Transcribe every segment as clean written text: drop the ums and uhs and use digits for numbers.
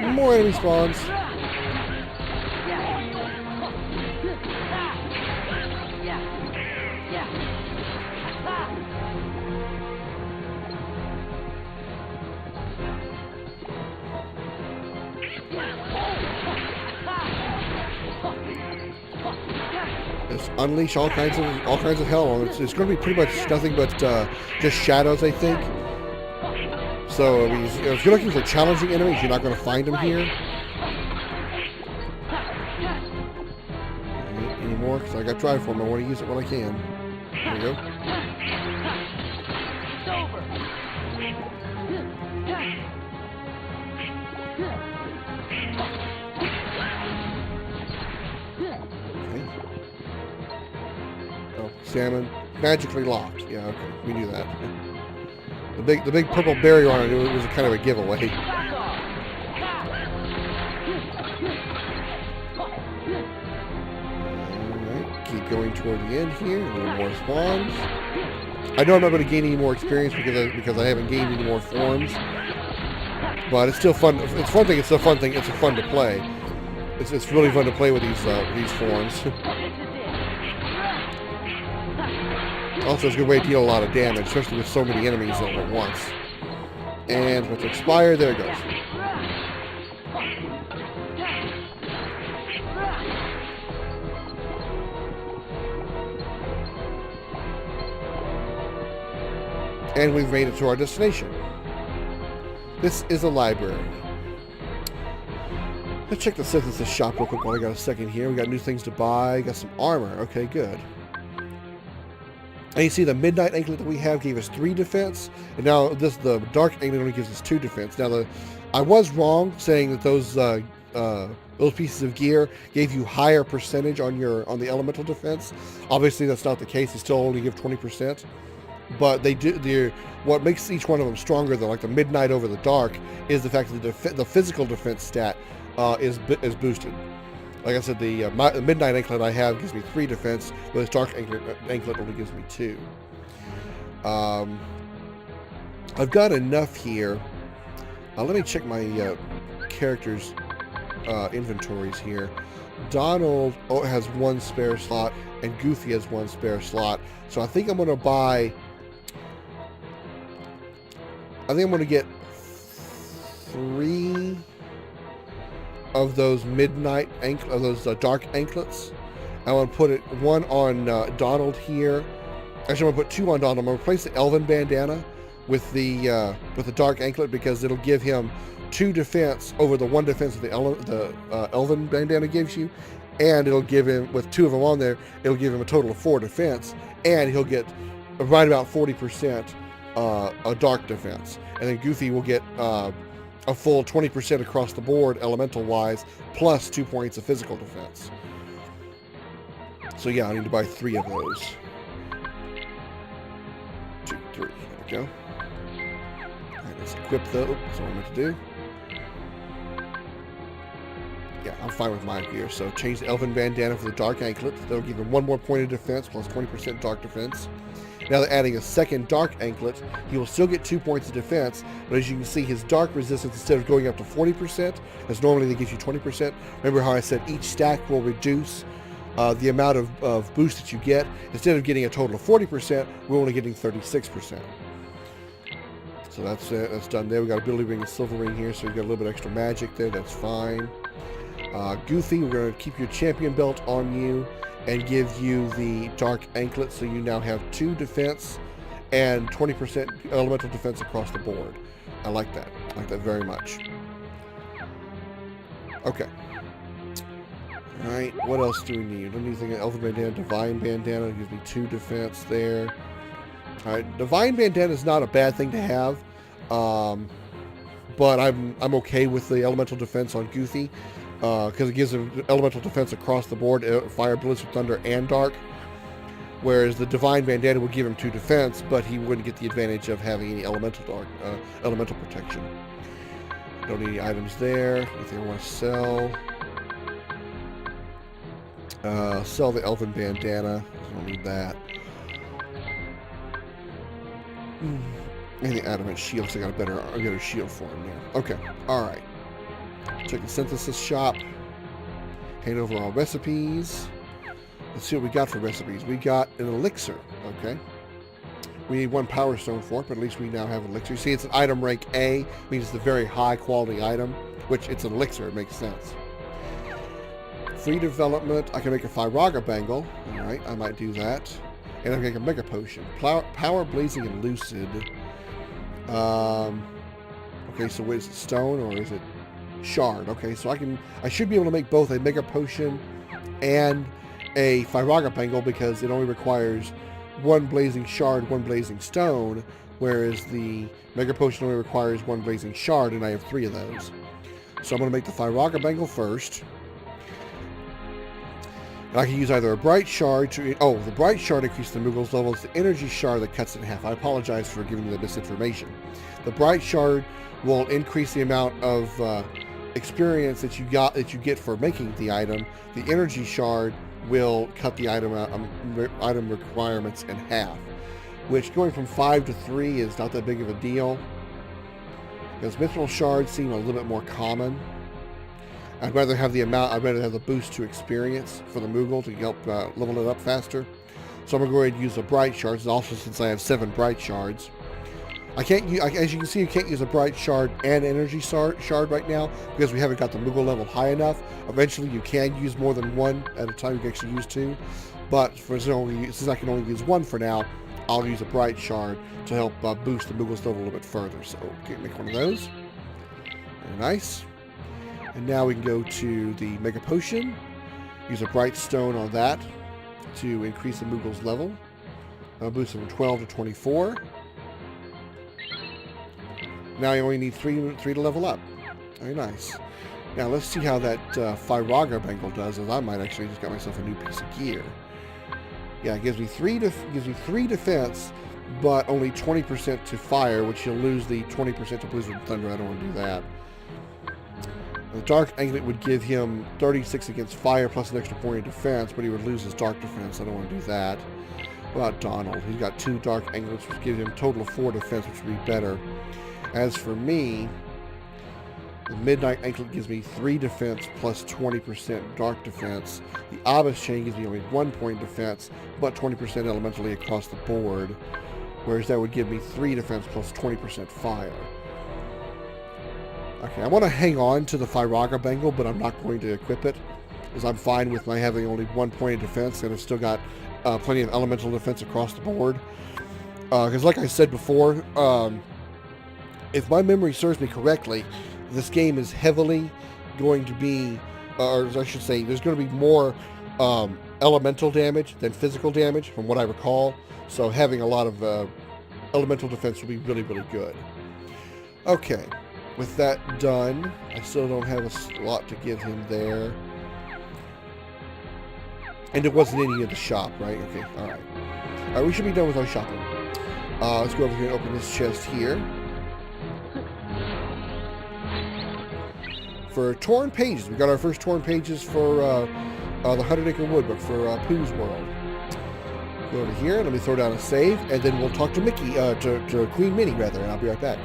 More enemy spawns. Just unleash all kinds of hell on it. It's going to be pretty much nothing but just shadows, I think. So if you're looking for challenging enemies, you're not going to find them here. Any more? Because I got drive form. I want to use it when I can. There we go. Salmon magically locked. Yeah, okay, we knew that. The big purple barrier on it was kind of a giveaway. Alright, keep going toward the end here. A little more spawns. I know I'm not going to gain any more experience because I haven't gained any more forms. But it's still fun. It's fun thing. It's a fun thing. It's fun to play. It's really fun to play with these forms. Also, it's a good way to deal a lot of damage, especially with so many enemies all at once. And with expire, there it goes. And we've made it to our destination. This is a library. Let's check the synthesis shop real quick while I got a second here. We got new things to buy. Got some armor. Okay, good. And you see the Midnight Anklet that we have gave us 3 defense, and now the Dark Anklet only gives us 2 defense. Now I was wrong saying that those pieces of gear gave you higher percentage on the elemental defense. Obviously that's not the case. They still only give 20%, but they do. What makes each one of them stronger than like the Midnight over the Dark is the fact that the physical defense stat is boosted. Like I said, the Midnight Anklet I have gives me 3 defense, but this Dark Anklet only gives me 2. I've got enough here. Let me check my characters' inventories here. Donald has 1 spare slot, and Goofy has 1 spare slot. So I think I'm going to buy... I think I'm going to get 3... of those dark anklets. I want to put 1 on Donald here. Actually, I'm going to put 2 on Donald. I'm going to replace the Elven bandana with the dark anklet because it'll give him 2 defense over the 1 defense that the Elven bandana gives you, and it'll give him, with 2 of them on there, it'll give him a total of 4 defense, and he'll get right about 40% a dark defense, and then Goofy will get a full 20% across the board, elemental-wise, plus 2 points of physical defense. So yeah, I need to buy 3 of those. 2, 3. There we go. Alright, let's equip those. That's what I'm meant to do. Yeah, I'm fine with my gear. So change the Elven bandana for the Dark Anklet. That'll give him 1 more point of defense, plus 20% dark defense. Now they're adding a second Dark Anklet. He will still get 2 points of defense, but as you can see, his dark resistance, instead of going up to 40%, as normally they give you 20%, remember how I said each stack will reduce the amount of boost that you get. Instead of getting a total of 40%, we're only getting 36%. So that's done there. We got ability ring and silver ring here, so you got a little bit extra magic there. That's fine. Goofy, we're going to keep your champion belt on you and give you the Dark Anklet, so you now have 2 defense and 20% elemental defense across the board. I like that. I like that very much. Okay. Alright, what else do we need? Don't need anything. Elven Bandana, Divine Bandana gives me 2 defense there. Alright, Divine Bandana is not a bad thing to have, but I'm okay with the elemental defense on Goofy. Because it gives him elemental defense across the board, fire, blizzard, thunder, and dark. Whereas the Divine Bandana would give him 2 defense, but he wouldn't get the advantage of having any elemental protection. Don't need any items there. Anything I want to sell? Sell the Elven Bandana. I don't need that. And the Adamant Shield, so I got a better shield for him now. Okay, alright. Check the synthesis shop. Hand over our recipes. Let's see what we got for recipes. We got an elixir. Okay. We need 1 power stone for it, but at least we now have an elixir. You see, it's an item rank A, means it's a very high quality item, which it's an elixir. It makes sense. Free development. I can make a Fyraga bangle. All right, I might do that. And I can make a mega potion. Power, blazing, and lucid. Okay, so is it stone or is it shard? Okay, so I should be able to make both a mega potion and a Fyraga bangle because it only requires 1 blazing shard, 1 blazing stone, whereas the mega potion only requires 1 blazing shard, and I have 3 of those. So I'm going to make the Fyraga bangle first. And I can use either a bright shard to... Oh, the bright shard increases the Moogle's level. It's the energy shard that cuts it in half. I apologize for giving you the misinformation. The bright shard will increase the amount of experience that you get for making the item. The energy shard will cut the item requirements in half, which going from 5 to 3 is not that big of a deal. Because mithril shards seem a little bit more common. I'd rather have the boost to experience for the Moogle to help level it up faster. So I'm going to go ahead and use the bright shards, and also since I have 7 bright shards. As you can see, you can't use a bright shard and energy shard right now because we haven't got the Moogle level high enough. Eventually, you can use more than 1 at a time. You can actually use 2. But since I can only use 1 for now, I'll use a bright shard to help boost the Moogle's level a little bit further. So, okay, make one of those. Very nice. And now we can go to the Mega Potion. Use a bright stone on that to increase the Moogle's level. I'll boost it from 12 to 24. Now you only need 3 to level up. Very nice. Now let's see how that Fyraga bangle does, as I might actually just got myself a new piece of gear. Yeah, it gives me 3 defense, but only 20% to fire, which you'll lose the 20% to blizzard and thunder. I don't want to do that. The dark anklet would give him 36 against fire plus an extra point of defense, but he would lose his dark defense. I don't want to do that. What about Donald? He's got 2 dark anklets, which gives him a total of 4 defense, which would be better. As for me, the Midnight Anklet gives me 3 defense plus 20% dark defense. The Abyss Chain gives me only 1 point defense, but 20% elementally across the board. Whereas that would give me 3 defense plus 20% fire. Okay, I want to hang on to the Fyraga bangle, but I'm not going to equip it, because I'm fine with my having only 1 point of defense, and I've still got plenty of elemental defense across the board. Because like I said before, if my memory serves me correctly, this game is heavily going to be, or I should say, there's going to be more elemental damage than physical damage, from what I recall. So having a lot of elemental defense will be really, really good. Okay, with that done, I still don't have a slot to give him there. And it wasn't any of the shop, right? Okay, alright. Alright, we should be done with our shopping. Let's go over here and open this chest here. For torn pages, we got our first torn pages for the 100-acre woodbook for Pooh's World. Go over here, let me throw down a save, and then we'll talk to Mickey, to Queen Minnie, rather, and I'll be right back.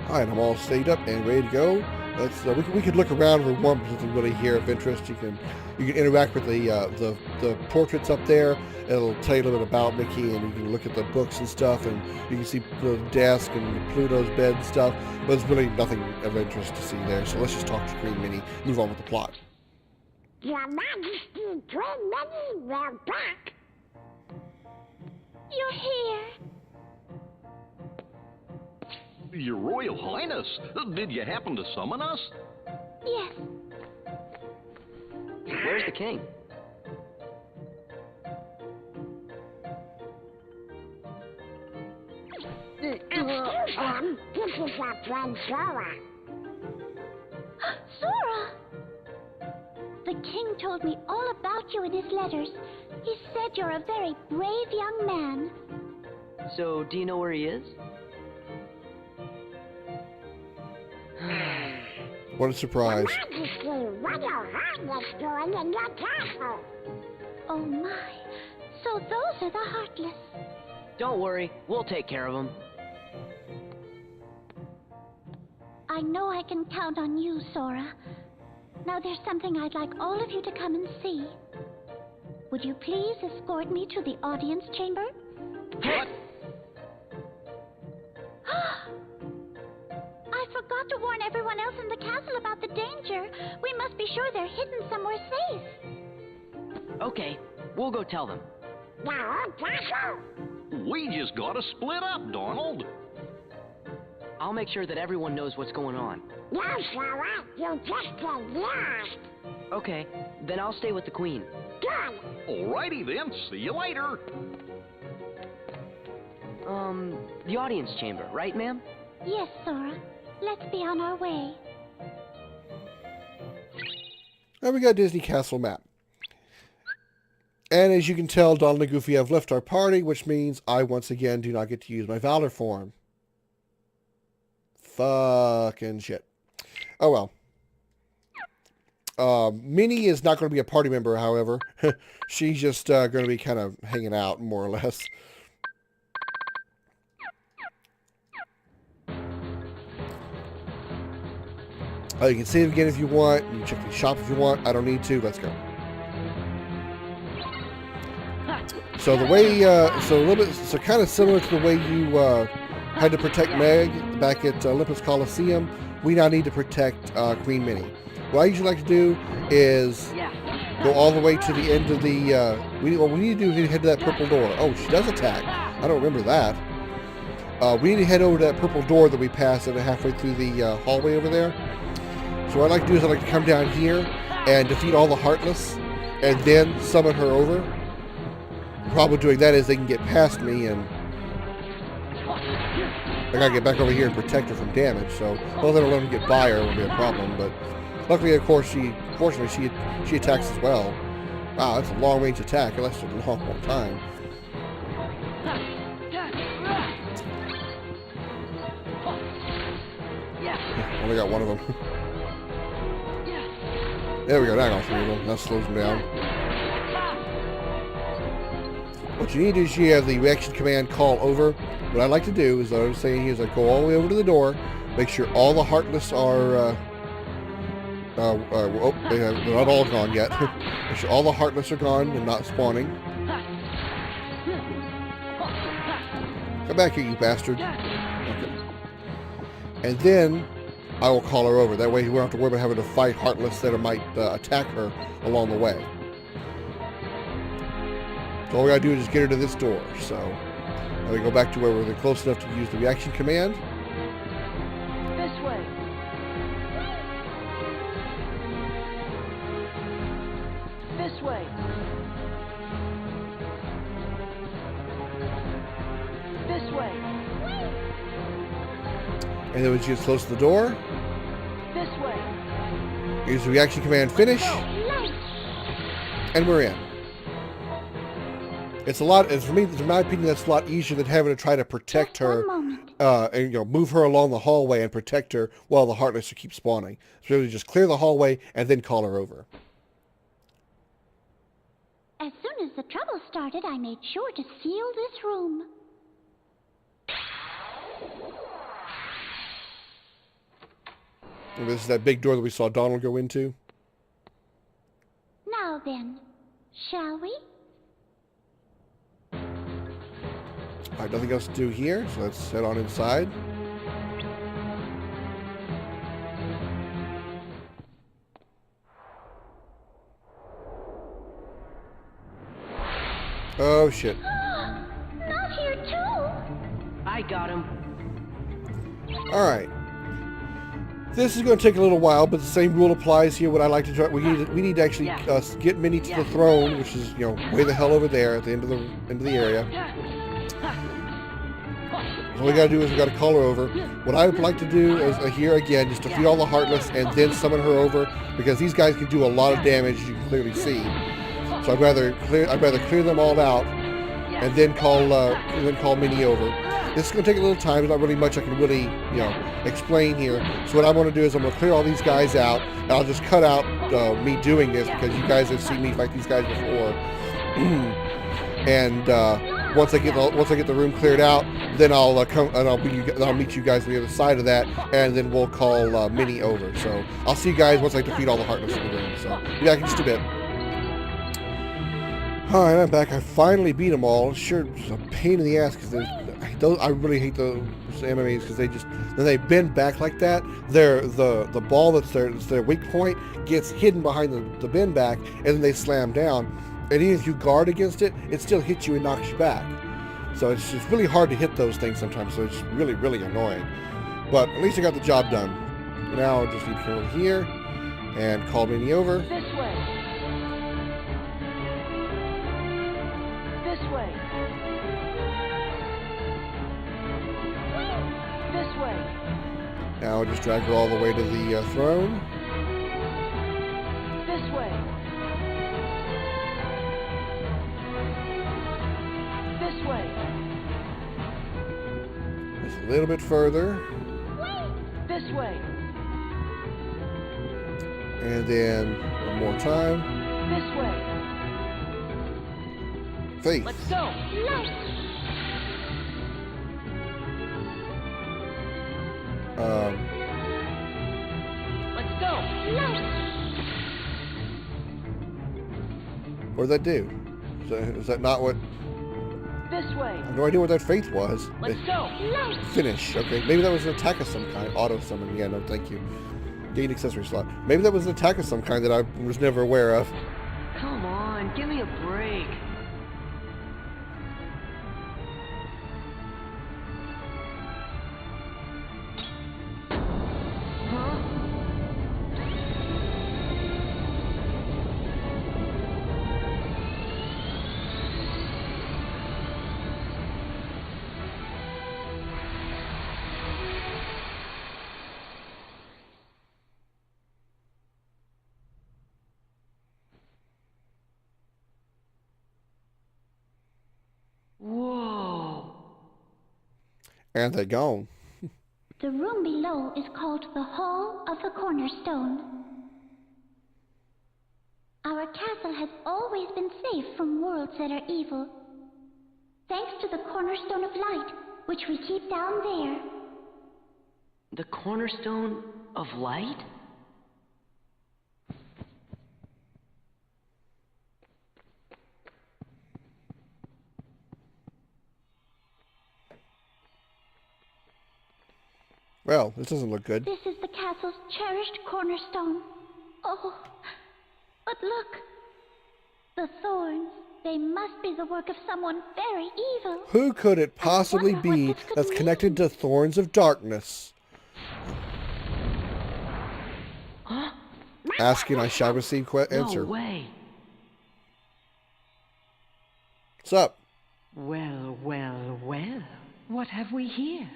Alright, I'm all saved up and ready to go. Let's we could look around for something really here of interest. You can interact with the portraits up there. It'll tell you a little bit about Mickey, and you can look at the books and stuff, and you can see the desk and Pluto's bed and stuff. But there's really nothing of interest to see there. So let's just talk to Queen Minnie. Move on with the plot. Your Majesty, Queen Minnie, we're back. You're here. Your Royal Highness, did you happen to summon us? Yes. Where's the king? Excuse him. This is our friend Sora. Sora! The king told me all about you in his letters. He said you're a very brave young man. So, do you know where he is? What a surprise. Your Majesty, what your Heartless doing in your castle? Oh my, so those are the Heartless. Don't worry, we'll take care of him. I know I can count on you, Sora. Now there's something I'd like all of you to come and see. Would you please escort me to the audience chamber? What? I forgot to warn everyone else in the castle about the danger. We must be sure they're hidden somewhere safe. Okay, we'll go tell them. No, Castle. We just gotta split up, Donald. I'll make sure that everyone knows what's going on. No, Sora, you just get lost. Okay, then I'll stay with the Queen. Good. Alrighty then, see you later. The audience chamber, right, ma'am? Yes, Sora. Let's be on our way. Now we got Disney Castle map. And as you can tell, Donald and Goofy have left our party, which means I once again do not get to use my Valor form. Fucking shit. Oh well. Minnie is not going to be a party member, however. She's just going to be kind of hanging out, more or less. You can save again if you want. You can check the shop if you want. I don't need to. Let's go. So the way, so kind of similar to the way you had to protect Meg back at Olympus Coliseum, we now need to protect Queen Minnie. What I usually like to do is go all the way to the end of the. What we need to do is head to that purple door. Oh, she does attack. I don't remember that. We need to head over to that purple door that we passed halfway through the hallway over there. So what I like to do is I like to come down here and defeat all the Heartless, and then summon her over. The problem with doing that is they can get past me, and I gotta get back over here and protect her from damage. So well, then I'll let them get by her, it won't be a problem. But luckily, of course, fortunately she attacks as well. Wow, that's a long range attack. It lasted a long time. Only got one of them. There we go, now I got three of them. That slows them down. What you need is you have the reaction command call over. What I like to do is, I was saying here, is I go all the way over to the door, make sure all the Heartless are, they're not all gone yet. Make sure all the Heartless are gone and not spawning. Come back here, you bastard. Okay. And then I will call her over. That way we won't have to worry about having to fight Heartless that might attack her along the way. So all we gotta do is just get her to this door. So now we go back to where we're close enough to use the reaction command. This way. This way. This way. And then we just close the door. This way. Use the reaction command finish. And we're in. It's a lot, for me, in my opinion, that's a lot easier than having to try to protect her, and move her along the hallway and protect her while the Heartless keep spawning. So really just clear the hallway and then call her over. As soon as the trouble started, I made sure to seal this room. And this is that big door that we saw Donald go into. Now then, shall we? Alright, nothing else to do here, so let's head on inside. Oh shit. Not here too. I got him. Alright. This is going to take a little while, but the same rule applies here. What I like to try, we need to actually get Minnie to the throne, which is way the hell over there at the end of the area. So all we gotta do is we gotta call her over. What I would like to do is here again, just defeat all the Heartless and then summon her over, because these guys can do a lot of damage, as you can clearly see. So I'd rather clear them all out and then call Minnie over. This is gonna take a little time. There's not really much I can really explain here. So what I want to do is I'm gonna clear all these guys out, and I'll just cut out me doing this because you guys have seen me fight these guys before. And once I get the room cleared out, then I'll come and I'll meet you guys on the other side of that, and then we'll call Minnie over. So I'll see you guys once I defeat all the Heartless in the room. So be back in just a bit. All right, I'm back. I finally beat them all. Sure, it's a pain in the ass because I really hate those enemies because they bend back like that. The ball that's their weak point gets hidden behind the bend back, and then they slam down. And even if you guard against it, it still hits you and knocks you back. So it's just really hard to hit those things sometimes. So it's really, really annoying. But at least I got the job done. Now I just need to come over here and call Minnie over. This way. This way. This way. Now I'll just drag her all the way to the throne. This way. This way. Just a little bit further. This way. And then one more time. This way. Faith. Let's go. Let's go. What did that do? Is that not what... This way. I have no idea what that faith was. Let's go. Finish. Okay, maybe that was an attack of some kind. Auto summon. Yeah, no, thank you. Gain accessory slot. Maybe that was an attack of some kind that I was never aware of. Come on, give me a break. Whoa. And they're gone. The room below is called the Hall of the Cornerstone. Our castle has always been safe from worlds that are evil, thanks to the Cornerstone of Light, which we keep down there. The cornerstone of light? Well, this doesn't look good. This is the castle's cherished cornerstone. Oh, but look. The thorns. They must be the work of someone very evil. Who could it possibly wonder what be this could that's connected mean. to thorns of darkness? Huh? Asking, I shall receive answer. No way. What's up? Well, well, well. What have we here?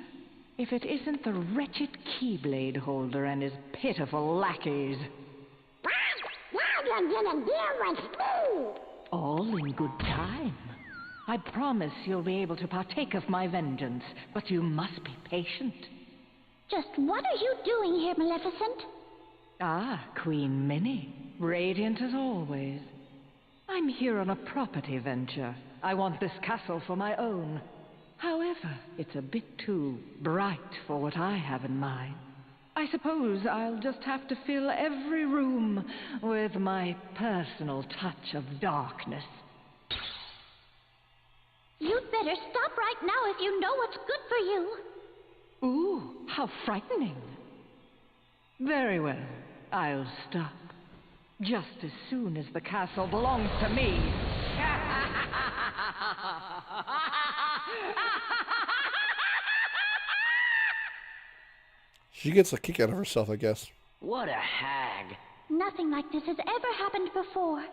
If it isn't the wretched Keyblade holder and his pitiful lackeys. Now you're gonna deal with me. All in good time. I promise you'll be able to partake of my vengeance, but you must be patient. Just what are you doing here, Maleficent? Ah, Queen Minnie. Radiant as always. I'm here on a property venture. I want this castle for my own. However, it's a bit too bright for what I have in mind. I suppose I'll just have to fill every room with my personal touch of darkness. You'd better stop right now if you know what's good for you. Ooh, how frightening. Very well, I'll stop. Just as soon as the castle belongs to me. She gets a kick out of herself, I guess. What a hag. Nothing like this has ever happened before.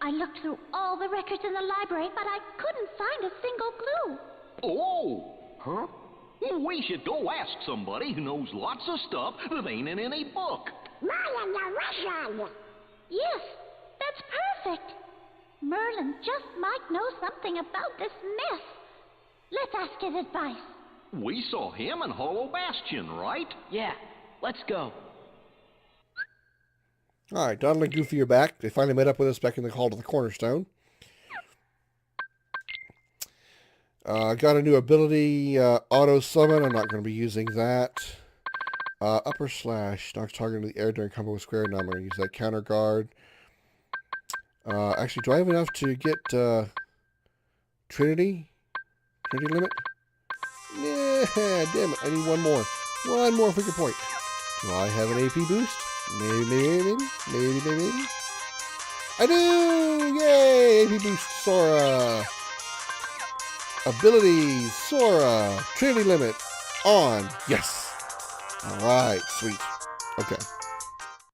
I looked through all the records in the library, but I couldn't find a single clue. Oh! Huh? We should go ask somebody who knows lots of stuff that ain't in any book. Merlin the Wizard. Yes, that's perfect. Merlin just might know something about this mess. Let's ask his advice. We saw him in Hollow Bastion, right? Yeah, let's go. All right, Donald and Goofy are back. They finally met up with us back in the Hall to the Cornerstone. Got a new ability, auto summon. I'm not going to be using that. Upper slash knocks target into the air during combat with square. No, I'm going to use that. Counter guard. Actually, do I have enough to get Trinity? Trinity limit? Yeah, damn it. I need one more. One more figure point. Do I have an AP boost? Maybe. I do! Yay! AP boost, Sora. Abilities, Sora. Trinity limit on. Yes. All right, sweet. Okay.